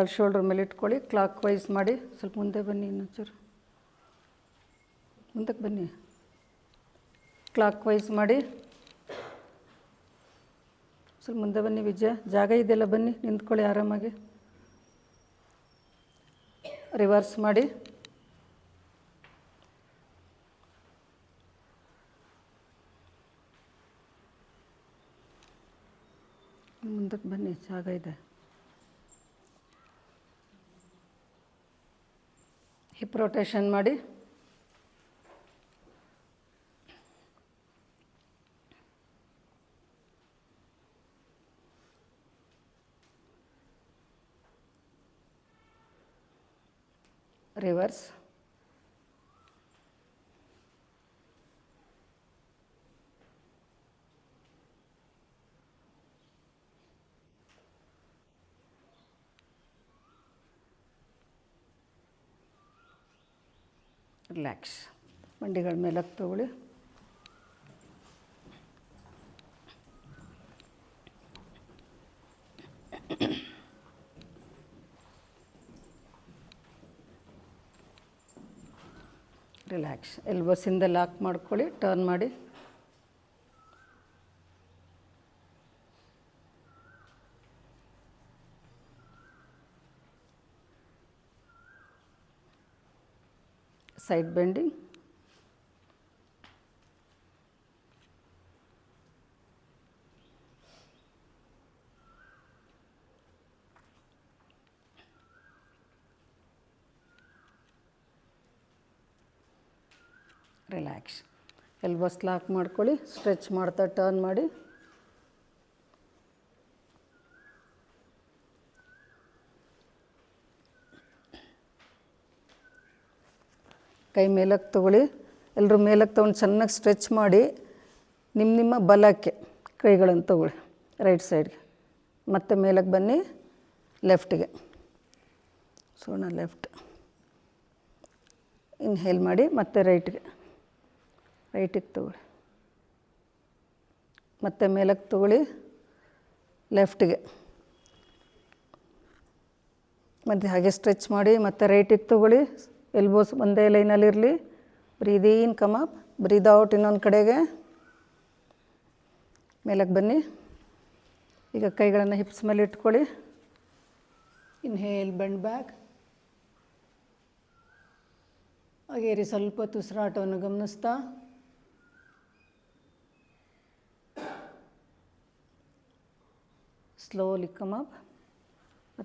Shoulder ಮೇಲೆ ಇಟ್ಕೊಳ್ಳಿ. Clock wise ಮಾಡಿ. ಸ್ವಲ್ಪ ಮುಂದೆ ಬನ್ನಿ, ಇನ್ನೊಂಚೂರು ಮುಂದಕ್ಕೆ ಬನ್ನಿ. ಕ್ಲಾಕ್ ವೈಸ್ ಮಾಡಿ. ಸ್ವಲ್ಪ ಮುಂದೆ ಬನ್ನಿ ವಿಜಯ. ಜಾಗ ಇದೆಯಲ್ಲ, ಬನ್ನಿ ನಿಂತ್ಕೊಳ್ಳಿ ಆರಾಮಾಗಿ. ರಿವರ್ಸ್ ಮಾಡಿ. ಮುಂದಕ್ಕೆ ಬನ್ನಿ, ಜಾಗ ಇದೆ. ಹಿಪ್ ರೊಟೇಷನ್ ಮಾಡಿ. ರಿವರ್ಸ್. ರಿಲ್ಯಾಕ್ಸ್. ಮಂಡಿಗಳ ಮೇಲಕ್ಕೆ ತಗೊಳ್ಳಿ. ರಿಲ್ಯಾಕ್ಸ್. ಎಲ್ಬೋಸಿಂದ ಲಾಕ್ ಮಾಡ್ಕೊಳ್ಳಿ. ಟರ್ನ್ ಮಾಡಿ. Side bending. Relax. Elbows lock ಮಾಡ್ಕೊಳ್ಳಿ. ಸ್ಟ್ರೆಚ್ ಮಾಡ್ತಾ ಟರ್ನ್ ಮಾಡಿ. ಕೈ ಮೇಲಕ್ಕೆ ತಗೊಳ್ಳಿ. ಎಲ್ಲರೂ ಮೇಲಕ್ಕೆ ತೊಗೊಂಡು ಚೆನ್ನಾಗಿ ಸ್ಟ್ರೆಚ್ ಮಾಡಿ ನಿಮ್ಮ ಬಲಕ್ಕೆ ಕೈಗಳನ್ನು ತಗೊಳ್ಳಿ. ರೈಟ್ ಸೈಡ್ಗೆ ಮತ್ತೆ ಮೇಲಕ್ಕೆ ಬನ್ನಿ. ಲೆಫ್ಟಿಗೆ ಸೋಣ ಲೆಫ್ಟ್. ಇನ್ಹೇಲ್ ಮಾಡಿ. ಮತ್ತೆ ರೈಟಿಗೆ ತಗೊಳ್ಳಿ. ಮತ್ತೆ ಮೇಲಕ್ಕೆ ತಗೊಳ್ಳಿ. ಲೆಫ್ಟಿಗೆ ಮತ್ತು ಹಾಗೆ ಸ್ಟ್ರೆಚ್ ಮಾಡಿ. ಮತ್ತೆ ರೈಟಿಗೆ ತಗೊಳ್ಳಿ. ಎಲ್ಬೋಸ್ ಒಂದೇ ಲೈನಲ್ಲಿರಲಿ. ಬ್ರೀದ್ ಇನ್, ಕಮ್ ಅಪ್. ಬ್ರೀದ್ ಔಟ್ ಇನ್ನೊಂದು ಕಡೆಗೆ. ಮೇಲಕ್ಕೆ ಬನ್ನಿ. ಈಗ ಕೈಗಳನ್ನು ಹಿಪ್ಸ್ ಮೇಲೆ ಇಟ್ಕೊಳ್ಳಿ. Inhale, bend back. ಹಾಗೇರಿ ಸ್ವಲ್ಪ ಹೊತ್ತು ಉಸಿರಾಟವನ್ನು ಗಮನಿಸ್ತಾ. Slowly come up.